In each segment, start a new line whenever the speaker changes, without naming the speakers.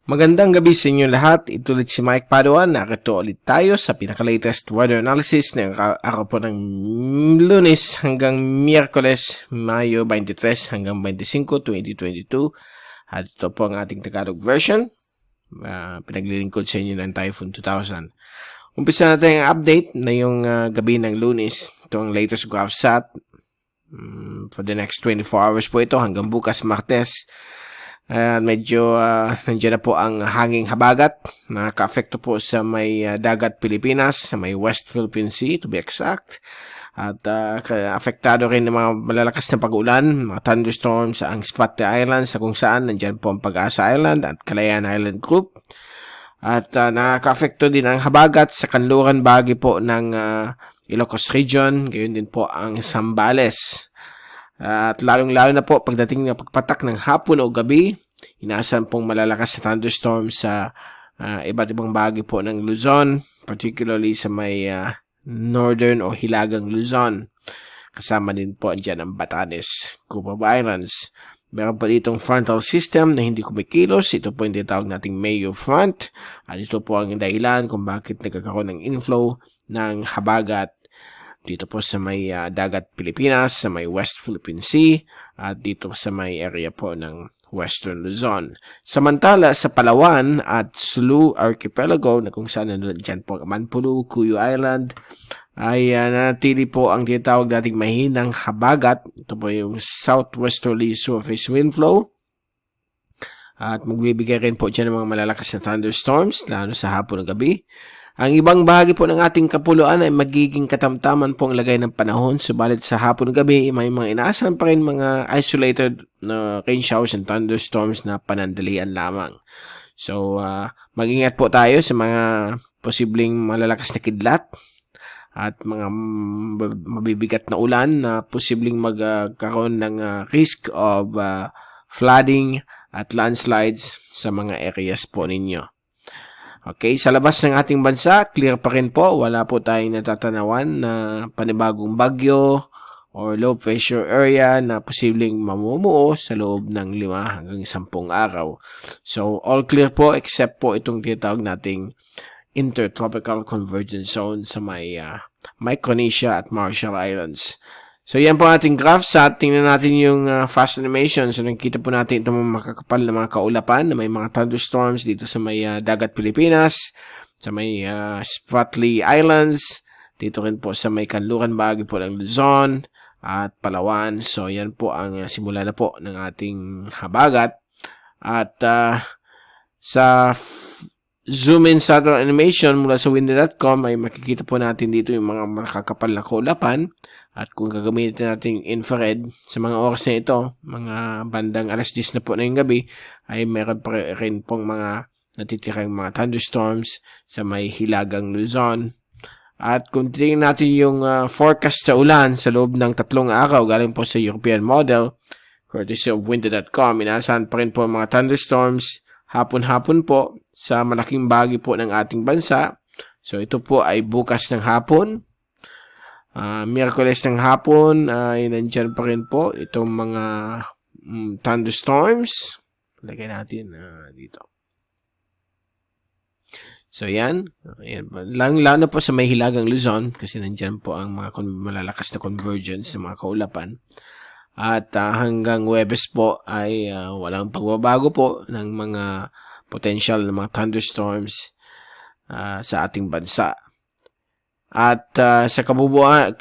Magandang gabi sa inyo lahat. Ito ulit si Mike Paduan. Narito ulit tayo sa pinaka-latest weather analysis ng araw po ng Lunes hanggang Miyerkules, Mayo 23 hanggang 25, 2022. At ito po ang ating Tagalog version. Pinaglilingkod sa inyo ng Typhoon 2000. Umpisa natin ang update na yung gabi ng Lunes. Ito ang latest GraphSat. For the next 24 hours po ito hanggang bukas Martes. Medyo nandiyan na po ang hanging habagat. Nakaka-apekto po sa may dagat Pilipinas, sa may West Philippine Sea to be exact. At apektado rin ng mga malalakas na pag-ulan, mga thunderstorms sa ang Spratly Islands, sa kung saan nandiyan po ang Pag-asa Island at Kalayaan Island Group. At nakaka-apekto din ang habagat sa kanluran bahagi po ng Ilocos Region, gayon din po ang Zambales. At lalong-lalo na po pagdating ng pagpatak ng hapon o gabi, inaasahan pong malalakas na thunderstorms sa iba't ibang bahagi po ng Luzon, particularly sa may northern o hilagang Luzon. Kasama din po dyan ang Batanes, Group of Islands. Meron pa ditong frontal system na hindi kumikilos. Ito po yung tinatawag nating Mayo Front. At ito po ang dahilan kung bakit nagkakaroon ng inflow ng habagat dito po sa may dagat Pilipinas, sa may West Philippine Sea, at dito sa may area po ng Western Luzon. Samantala, sa Palawan at Sulu Archipelago, na kung saan nandun dyan po Manpulu, Cuyo Island, ay nanatili po ang tinatawag nating mahinang habagat. Ito po yung southwesterly surface wind flow. At magbibigay rin po dyan ng mga malalakas na thunderstorms, lalo sa hapon o gabi. Ang ibang bahagi po ng ating kapuluan ay magiging katamtaman po ang lagay ng panahon. Subalit sa hapon gabi, may mga inaasahan pa rin mga isolated rain showers and thunderstorms na panandalian lamang. So, mag-ingat po tayo sa mga posibleng malalakas na kidlat at mga mabibigat na ulan na posibleng magkaroon ng risk of flooding at landslides sa mga areas po ninyo. Okay, sa labas ng ating bansa, clear pa rin po. Wala po tayong natatanawan na panibagong bagyo or low pressure area na posibleng mamumuo sa loob ng 5 hanggang 10 araw. So, all clear po except po itong tinatawag nating Intertropical Convergence Zone sa may Micronesia at Marshall Islands. So, yan po ating GraphSat. Tingnan natin yung fast animation. So, nakikita po natin itong mga makakapal na mga kaulapan na may mga thunderstorms dito sa may dagat Pilipinas, sa may Spratly Islands, dito rin po sa may kanluran bahagi po ng Luzon at Palawan. So, yan po ang simula na po ng ating habagat. At sa zoom in satellite animation mula sa windy.com ay makikita po natin dito yung mga makakapal na kaulapan. At kung gagamitin natin infrared sa mga oras na ito, mga bandang alas 10 na po na yung gabi, ay meron pa rin pong mga natitirang mga thunderstorms sa may hilagang Luzon. At kung tingnan natin yung forecast sa ulan sa loob ng 3 araw galing po sa European model, courtesy of windy.com, inaasahan pa rin po mga thunderstorms hapon-hapon po sa malaking bahagi po ng ating bansa. So ito po ay bukas ng hapon. Miyerkules ng hapon ay nandyan pa rin po itong mga thunderstorms. Lagay natin dito. So yan. Lalo po sa may hilagang Luzon kasi nandyan po ang mga malalakas na convergence ng mga kaulapan. At hanggang Huwebes po ay walang pagbabago po ng mga potential na mga thunderstorms sa ating bansa. At sa kabubuan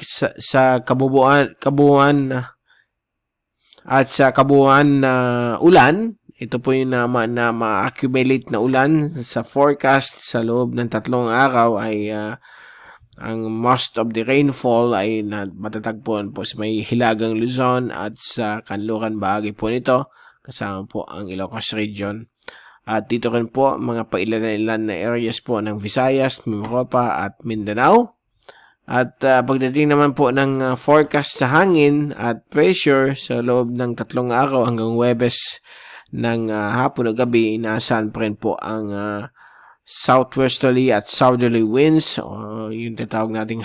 na ulan, ito po yung na ma-accumulate na ulan sa forecast sa loob ng 3 araw ay ang most of the rainfall ay matatagpuan po sa may hilagang Luzon at sa kanluran bahagi po nito, kasama po ang Ilocos Region. At dito rin po mga pailan-ilan na areas po ng Visayas, Mimaropa at Mindanao. At pagdating naman po ng forecast sa hangin at pressure sa loob ng 3 araw hanggang Huwebes ng hapon o gabi, inaasahan pa rin po ang southwesterly at southerly winds o yung tinatawag nating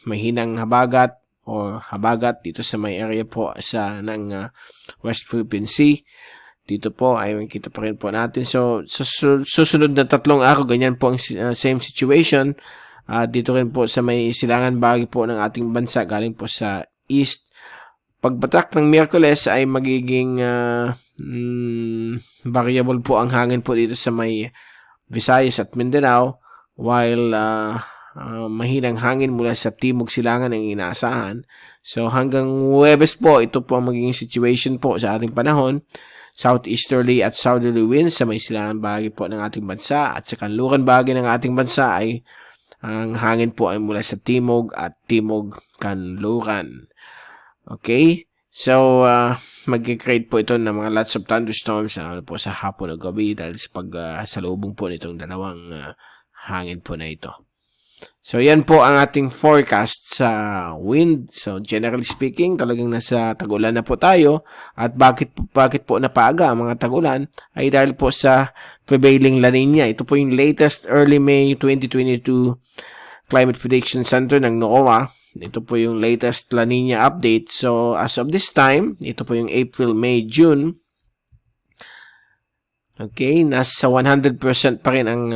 mahinang habagat o habagat dito sa may area po ng West Philippine Sea. dito po ay makikita pa rin po natin. So, susunod na 3 araw, ganyan po ang same situation. Dito rin po sa may silangan bahagi po ng ating bansa, galing po sa east. Pagbatak ng Miyerkules ay magiging variable po ang hangin po dito sa may Visayas at Mindanao, while mahinang hangin mula sa timog silangan ang inaasahan. So hanggang Huwebes po, ito po ang magiging situation po sa ating panahon. Southeasterly at southerly winds sa may silangan bahagi po ng ating bansa, at sa kanluran bahagi ng ating bansa ay ang hangin po ay mula sa timog at timog kanluran. Okay? So, mag-create po ito ng mga lots of thunderstorms po sa hapon o gabi dahil sa pagsalubong po nitong dalawang hangin po na ito. So, yan po ang ating forecast sa wind. So, generally speaking, talagang nasa tag-ulan na po tayo. At bakit po napaaga ang mga tag-ulan? Ay dahil po sa prevailing La Nina. Ito po yung latest early May 2022 Climate Prediction Center ng NOAA. Ito po yung latest La Nina update. So, as of this time, ito po yung April, May, June. Okay, nasa 100% pa rin ang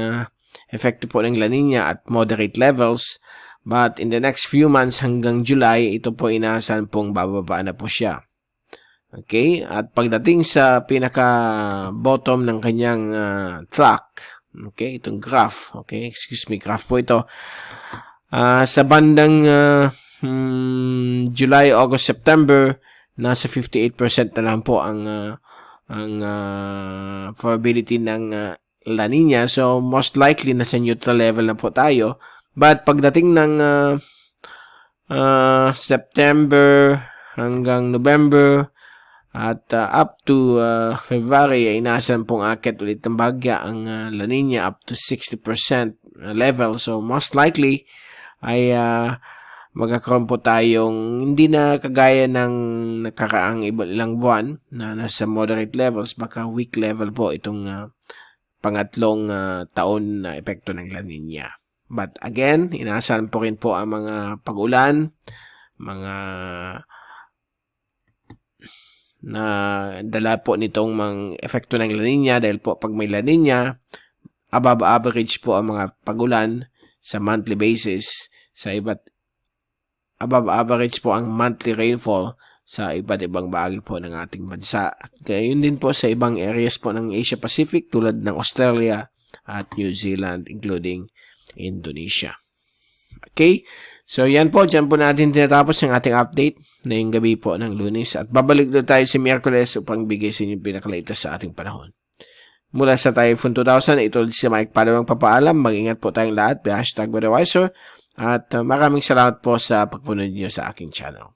epekto po ng La Nina at moderate levels. But in the next few months hanggang July, ito po inaasahan pong bababa na po siya. Okay? At pagdating sa pinaka-bottom ng kanyang track, okay, itong graph, okay, excuse me, graph po ito. Sa bandang July, August, September, nasa 58% na lang po ang probability ng La Nina. So, most likely, nasa neutral level na po tayo. But, pagdating ng September hanggang November at up to February, ay inaasahan pong akit ulit ng bagya ang La Nina up to 60% level. So, most likely, ay magkakaroon po tayong hindi na kagaya ng nakaraang ilang buwan na nasa moderate levels, baka weak level po itong pangatlong taon na epekto ng La Nina. But again, inaasahan po rin po ang mga pag-ulan, mga na dala po nitong mga epekto ng La Nina dahil po pag may La Nina, above average po ang mga pag-ulan sa monthly basis, sa above average po ang monthly rainfall sa iba't ibang bahagi po ng ating bansa. Gayon din po sa ibang areas po ng Asia Pacific tulad ng Australia at New Zealand, including Indonesia. Okay? So, yan po. Diyan po natin tinatapos ang ating update na yung gabi po ng Lunes. At babalik doon tayo si Miyerkules upang bigay sa inyo yung pinakalitas sa ating panahon. Mula sa Typhoon 2000, ito si Mike Padua ang papaalam. Mag-ingat po tayong lahat. #WeatherWiser. At maraming salamat po sa pagpunod niyo sa aking channel.